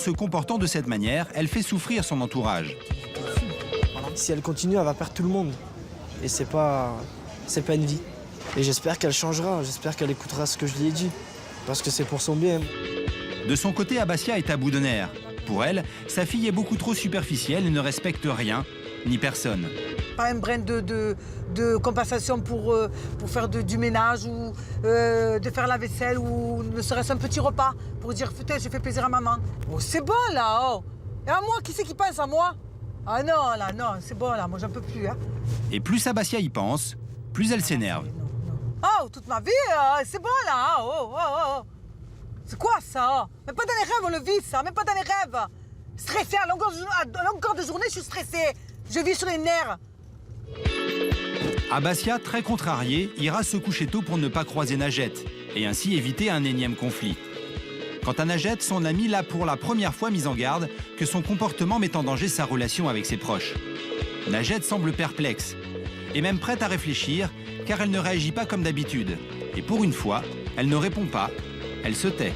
se comportant de cette manière, elle fait souffrir son entourage. Si elle continue, elle va perdre tout le monde. Et c'est pas une vie. Et j'espère qu'elle changera, j'espère qu'elle écoutera ce que je lui ai dit. Parce que c'est pour son bien. De son côté, Abassia est à bout de nerfs. Pour elle, sa fille est beaucoup trop superficielle et ne respecte rien, ni personne. Pas un brin de compensation pour faire du ménage ou de faire la vaisselle ou ne serait-ce un petit repas pour dire putain, je fais plaisir à maman. Oh, c'est bon là, oh. Et à moi, qui c'est qui pense à moi? Ah non, là, non, c'est bon là, moi j'en peux plus. Hein. Et plus Abassia y pense, plus elle s'énerve. Oh, toute ma vie, c'est bon là, oh, oh, oh. C'est quoi ça? Même pas dans les rêves on le vit ça, même pas dans les rêves. Stressée à longueur de journée, je suis stressée. Je vis sur les nerfs. Abassia, très contrariée, ira se coucher tôt pour ne pas croiser Najette et ainsi éviter un énième conflit. Quant à Najette, son amie l'a pour la première fois mise en garde que son comportement met en danger sa relation avec ses proches. Najette semble perplexe et même prête à réfléchir car elle ne réagit pas comme d'habitude. Et pour une fois, elle ne répond pas, elle se tait.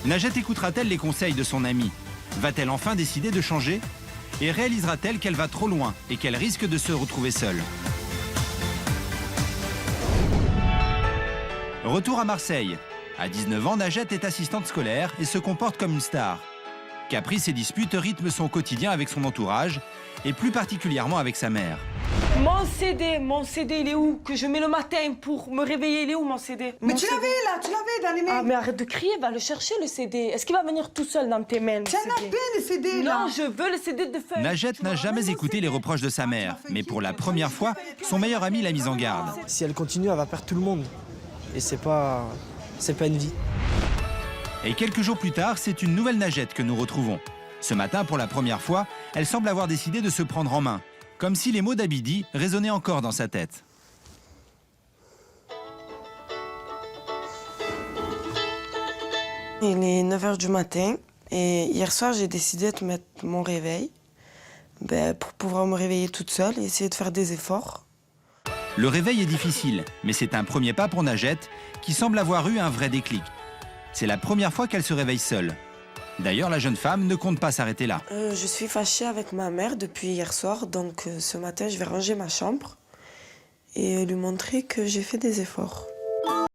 Najette écoutera-t-elle les conseils de son amie? Va-t-elle enfin décider de changer? Et réalisera-t-elle qu'elle va trop loin et qu'elle risque de se retrouver seule? Retour à Marseille. À 19 ans, Najette est assistante scolaire et se comporte comme une star. Caprices et disputes rythment son quotidien avec son entourage et plus particulièrement avec sa mère. Mon CD, il est où? Que je mets le matin pour me réveiller, il est où mon CD? Mais tu l'avais là, tu l'avais dans les mains. Ah mais arrête de crier, va le chercher le CD. Est-ce qu'il va venir tout seul dans tes mains? Tu en as plein les CD là. Non, je veux le CD de feuille. Najette n'a jamais écouté les reproches de sa mère, mais pour la première fois, son meilleur ami l'a mise en garde. Si elle continue, elle va perdre tout le monde. Et c'est pas une vie. Et quelques jours plus tard, c'est une nouvelle Najette que nous retrouvons. Ce matin, pour la première fois, elle semble avoir décidé de se prendre en main, comme si les mots d'Abidi résonnaient encore dans sa tête. Il est 9 h du matin et hier soir, j'ai décidé de mettre mon réveil pour pouvoir me réveiller toute seule et essayer de faire des efforts. Le réveil est difficile, mais c'est un premier pas pour Najette qui semble avoir eu un vrai déclic. C'est la première fois qu'elle se réveille seule. D'ailleurs, la jeune femme ne compte pas s'arrêter là. Je suis fâchée avec ma mère depuis hier soir, donc ce matin, je vais ranger ma chambre et lui montrer que j'ai fait des efforts.